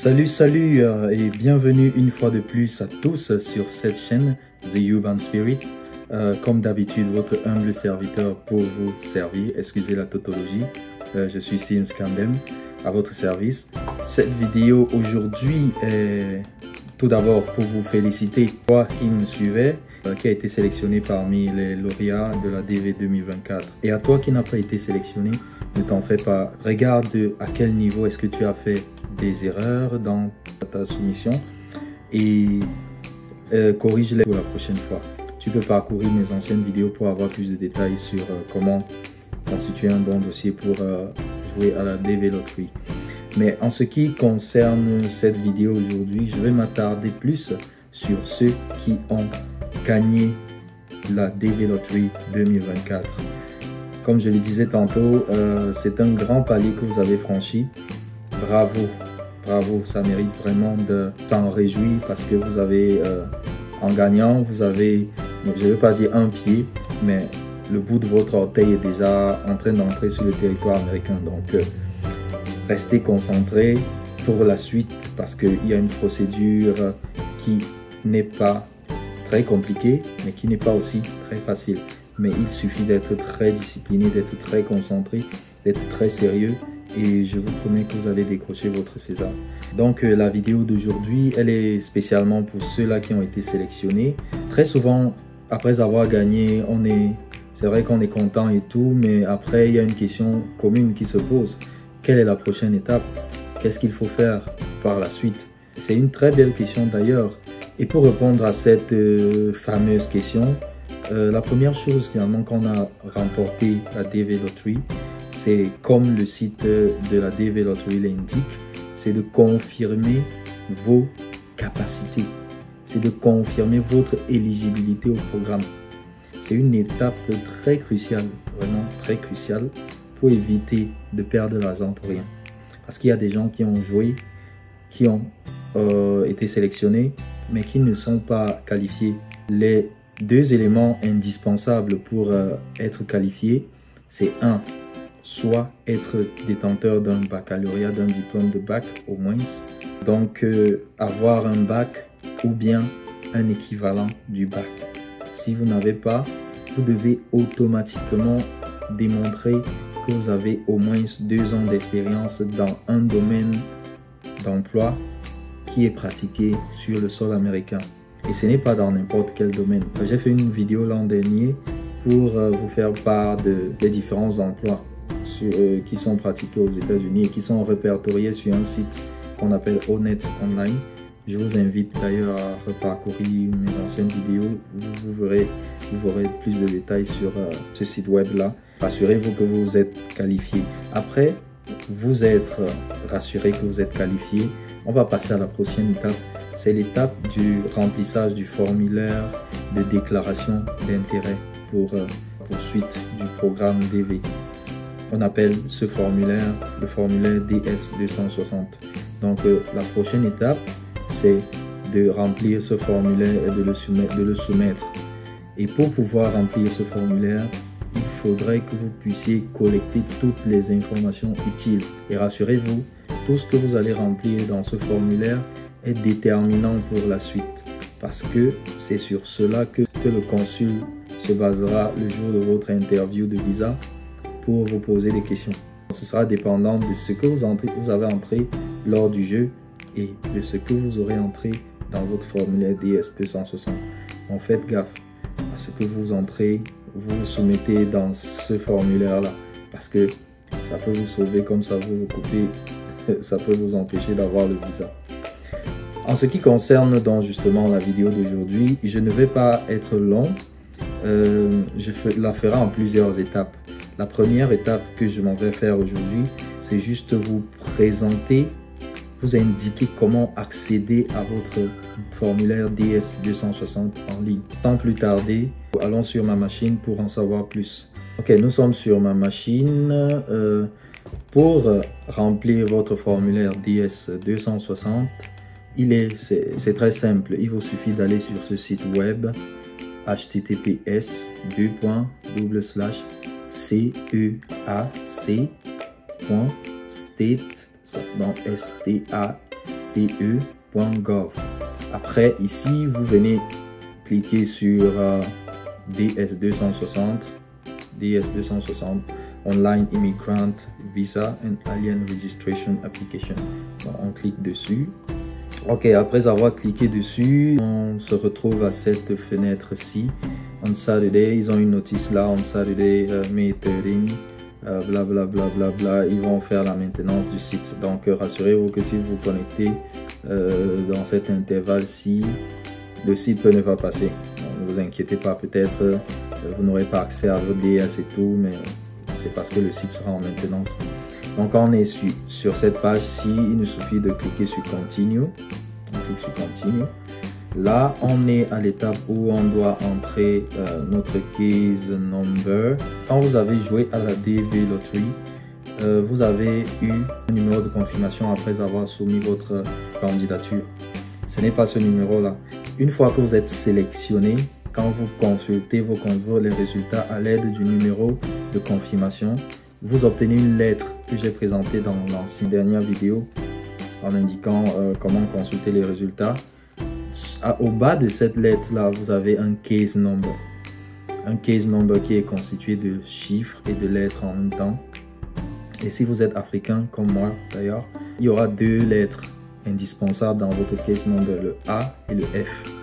Salut et bienvenue une fois de plus à tous sur cette chaîne The Urban Spirit. Comme d'habitude, votre humble serviteur pour vous servir, excusez la tautologie, je suis Sims Kandem à votre service. Cette vidéo aujourd'hui est tout d'abord pour vous féliciter, toi qui me suivais, qui a été sélectionné parmi les lauréats de la DV 2024. Et à toi qui n'a pas été sélectionné, ne t'en fais pas. Regarde à quel niveau est-ce que tu as fait des erreurs dans ta soumission et corrige-les pour la prochaine fois. Tu peux parcourir mes anciennes vidéos pour avoir plus de détails sur comment constituer un bon dossier pour jouer à la DV Lottery. Mais en ce qui concerne cette vidéo aujourd'hui, je vais m'attarder plus sur ceux qui ont gagné la DV Lottery 2024. Comme je le disais tantôt, c'est un grand palier que vous avez franchi. Bravo, ça mérite vraiment de s'en réjouir parce que vous avez, en gagnant, vous avez, je ne veux pas dire un pied, mais le bout de votre orteil est déjà en train d'entrer sur le territoire américain. Donc, restez concentrés pour la suite parce qu'il y a une procédure qui n'est pas très compliquée, mais qui n'est pas aussi très facile. Mais il suffit d'être très discipliné, d'être très concentré, d'être très sérieux. Et je vous promets que vous allez décrocher votre César. Donc la vidéo d'aujourd'hui, elle est spécialement pour ceux-là qui ont été sélectionnés. Très souvent, après avoir gagné, c'est vrai qu'on est content et tout, mais après, il y a une question commune qui se pose. Quelle est la prochaine étape? Qu'est-ce qu'il faut faire par la suite? C'est une très belle question d'ailleurs. Et pour répondre à cette fameuse question, la première chose finalement qu'on a remporté la DV Lottery, c'est comme le site de la DV Lottery l'indique, c'est de confirmer vos capacités. C'est de confirmer votre éligibilité au programme. C'est une étape très cruciale, vraiment très cruciale, pour éviter de perdre de l'argent pour rien. Parce qu'il y a des gens qui ont joué, qui ont été sélectionnés, mais qui ne sont pas qualifiés. Les deux éléments indispensables pour être qualifié, c'est soit être détenteur d'un baccalauréat, d'un diplôme de bac au moins, donc avoir un bac ou bien un équivalent du bac. Si vous n'avez pas, vous devez automatiquement démontrer que vous avez au moins 2 ans d'expérience dans un domaine d'emploi qui est pratiqué sur le sol américain. Et ce n'est pas dans n'importe quel domaine. J'ai fait une vidéo l'an dernier pour vous faire part des différents emplois qui sont pratiqués aux États-Unis et qui sont répertoriés sur un site qu'on appelle Honnête Online. Je vous invite d'ailleurs à reparcourir mes anciennes vidéos. Vous verrez plus de détails sur ce site web là. Rassurez-vous que vous êtes qualifié. Après vous êtes rassuré que vous êtes qualifié, on va passer à la prochaine étape. C'est l'étape du remplissage du formulaire de déclaration d'intérêt pour poursuite du programme DV. On appelle ce formulaire le formulaire DS260. Donc la prochaine étape, c'est de remplir ce formulaire et de le soumettre. Et pour pouvoir remplir ce formulaire, il faudrait que vous puissiez collecter toutes les informations utiles. Et rassurez-vous, tout ce que vous allez remplir dans ce formulaire est déterminant pour la suite. Parce que c'est sur cela que le consul se basera le jour de votre interview de visa pour vous poser des questions. Ce sera dépendant de ce que vous avez entré lors du jeu et de ce que vous aurez entré dans votre formulaire DS260. Donc faites gaffe à ce que vous entrez, vous soumettez dans ce formulaire-là parce que ça peut vous sauver comme ça peut vous couper, ça peut vous empêcher d'avoir le visa. En ce qui concerne donc justement la vidéo d'aujourd'hui, je ne vais pas être long, je la ferai en plusieurs étapes. La première étape que je m'en vais faire aujourd'hui, c'est juste vous présenter, vous indiquer comment accéder à votre formulaire DS260 en ligne. Sans plus tarder, allons sur ma machine pour en savoir plus. Ok, nous sommes sur ma machine. Pour remplir votre formulaire DS260, c'est très simple. Il vous suffit d'aller sur ce site web https://ceac.state ds2.gov. Après, ici, vous venez cliquer sur DS260, Online Immigrant Visa and Alien Registration Application. Donc, on clique dessus. Ok, après avoir cliqué dessus, on se retrouve à cette fenêtre-ci. On Saturday, ils ont une notice là, on Saturday, May 13, blablabla, ils vont faire la maintenance du site. Donc rassurez-vous que si vous vous connectez dans cet intervalle-ci, le site peut ne pas passer. Donc, ne vous inquiétez pas, peut-être vous n'aurez pas accès à votre DS et tout, mais c'est parce que le site sera en maintenance. Donc quand on est sur cette page-ci, il nous suffit de cliquer sur Continue. On clique sur Continue. Là, on est à l'étape où on doit entrer notre case number. Quand vous avez joué à la DV Lottery, vous avez eu un numéro de confirmation après avoir soumis votre candidature. Ce n'est pas ce numéro-là. Une fois que vous êtes sélectionné, quand vous consultez les résultats à l'aide du numéro de confirmation, vous obtenez une lettre que j'ai présentée dans l'ancienne dernière vidéo en indiquant comment consulter les résultats. Au bas de cette lettre-là, vous avez un case number. Un case number qui est constitué de chiffres et de lettres en même temps. Et si vous êtes africain, comme moi d'ailleurs, il y aura deux lettres indispensables dans votre case number, le A et le F.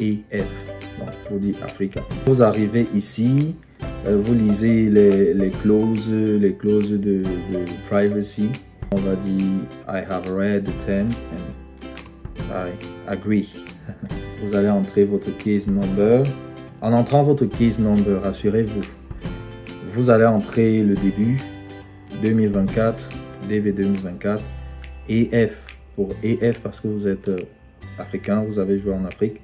Et F, donc pour dire Africa. Vous arrivez ici, vous lisez les clauses de privacy. On va dire I have read the terms and I agree. Vous allez entrer votre case number. En entrant votre case number, rassurez-vous, vous allez entrer le début 2024, DV 2024, EF pour EF parce que vous êtes africain, vous avez joué en Afrique.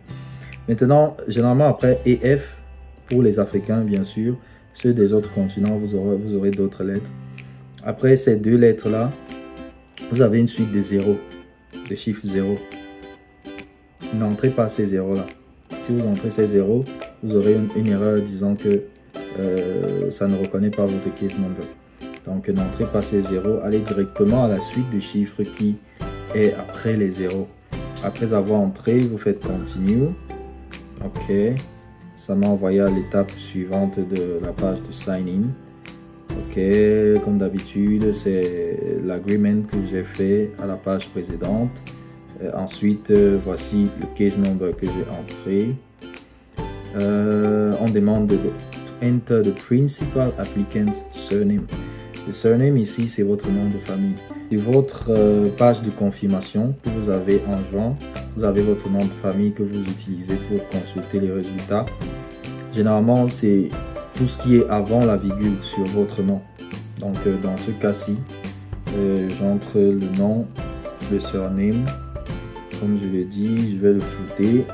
Maintenant, généralement après EF, pour les Africains bien sûr, ceux des autres continents, vous aurez d'autres lettres. Après ces deux lettres-là, vous avez une suite de zéros, de chiffres 0. N'entrez pas ces zéros-là. Si vous entrez ces zéros, vous aurez une erreur disant que ça ne reconnaît pas votre case number. Donc n'entrez pas ces zéros, allez directement à la suite de chiffres qui est après les zéros. Après avoir entré, vous faites Continue. Ok, ça m'a envoyé à l'étape suivante de la page de Sign In. Ok, comme d'habitude, c'est l'agreement que j'ai fait à la page précédente. Ensuite, voici le case number que j'ai entré. On demande de enter the principal applicant's surname. Le surname ici, c'est votre nom de famille. Sur votre page de confirmation que vous avez en juin, vous avez votre nom de famille que vous utilisez pour consulter les résultats. Généralement, c'est tout ce qui est avant la virgule sur votre nom. Donc, dans ce cas-ci, j'entre le nom, le surname. Comme je l'ai dit, je vais le flouter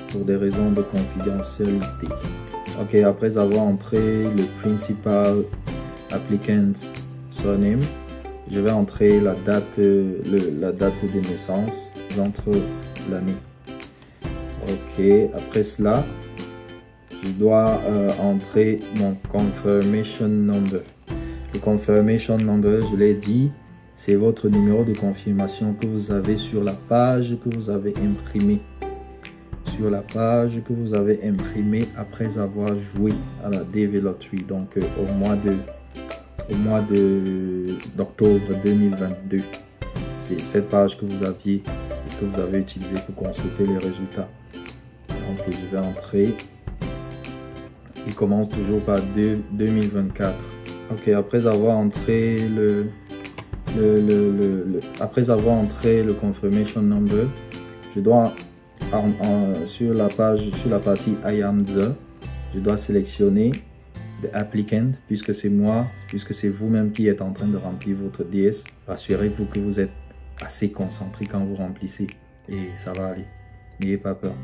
pour des raisons de confidentialité. Ok, après avoir entré le principal applicant surname, je vais entrer la date de naissance. J'entre l'année. Ok, après cela, je dois entrer mon confirmation number. Le confirmation number, je l'ai dit, c'est votre numéro de confirmation que vous avez sur la page que vous avez imprimée. Sur la page que vous avez imprimée après avoir joué à la DV Lottery, donc au mois d'octobre 2022. C'est cette page que vous aviez et que vous avez utilisée pour consulter les résultats. Donc je vais entrer. Il commence toujours par 2024. Ok, après avoir entré après avoir entré le confirmation number, je dois sur la partie I am the, je dois sélectionner the applicant puisque c'est moi, puisque c'est vous-même qui êtes en train de remplir votre DS. Rassurez-vous que vous êtes assez concentré quand vous remplissez et ça va aller. N'ayez pas peur.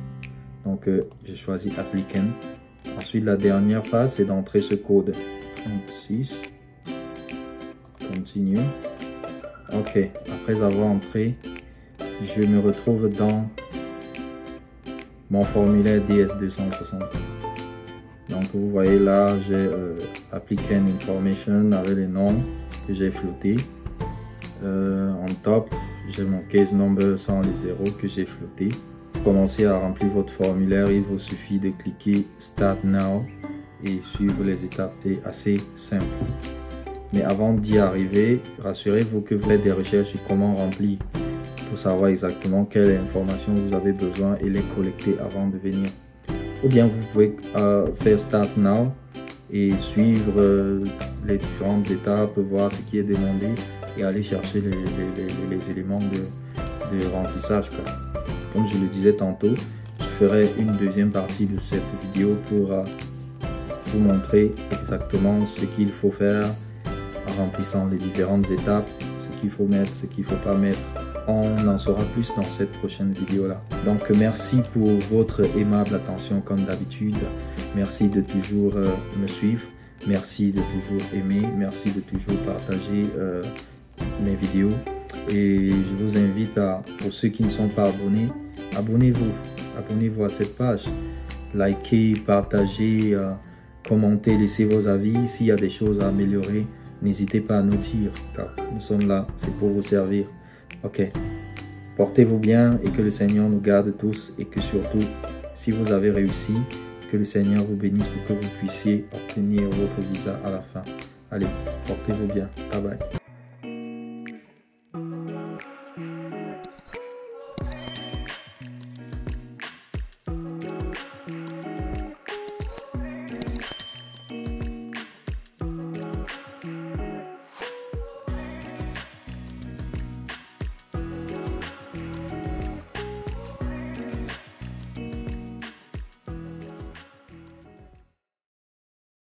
Donc je choisis applicant. Ensuite la dernière phase c'est d'entrer ce code 36. Continue. Ok, après avoir entré, je me retrouve dans mon formulaire DS260. Donc vous voyez là, j'ai applicant information avec les noms que j'ai floutés. En top, j'ai mon case number sans les zéros que j'ai flotté. Pour commencer à remplir votre formulaire, il vous suffit de cliquer Start Now et suivre les étapes. C'est assez simple. Mais avant d'y arriver, rassurez-vous que vous faites des recherches sur comment remplir pour savoir exactement quelles informations vous avez besoin et les collecter avant de venir. Ou bien vous pouvez faire Start Now et suivre les différentes étapes, voir ce qui est demandé et aller chercher les éléments de remplissage, quoi. Comme je le disais tantôt, je ferai une deuxième partie de cette vidéo pour vous montrer exactement ce qu'il faut faire en remplissant les différentes étapes, ce qu'il faut mettre, ce qu'il ne faut pas mettre. On en saura plus dans cette prochaine vidéo là. Donc merci pour votre aimable attention comme d'habitude. Merci de toujours me suivre. Merci de toujours aimer. Merci de toujours partager mes vidéos. Et je vous invite pour ceux qui ne sont pas abonnés, abonnez-vous. Abonnez-vous à cette page. Likez, partagez, commentez, laissez vos avis. S'il y a des choses à améliorer, n'hésitez pas à nous dire, car nous sommes là, c'est pour vous servir. Ok, portez-vous bien et que le Seigneur nous garde tous et que surtout, si vous avez réussi, que le Seigneur vous bénisse pour que vous puissiez obtenir votre visa à la fin. Allez, portez-vous bien. Bye bye.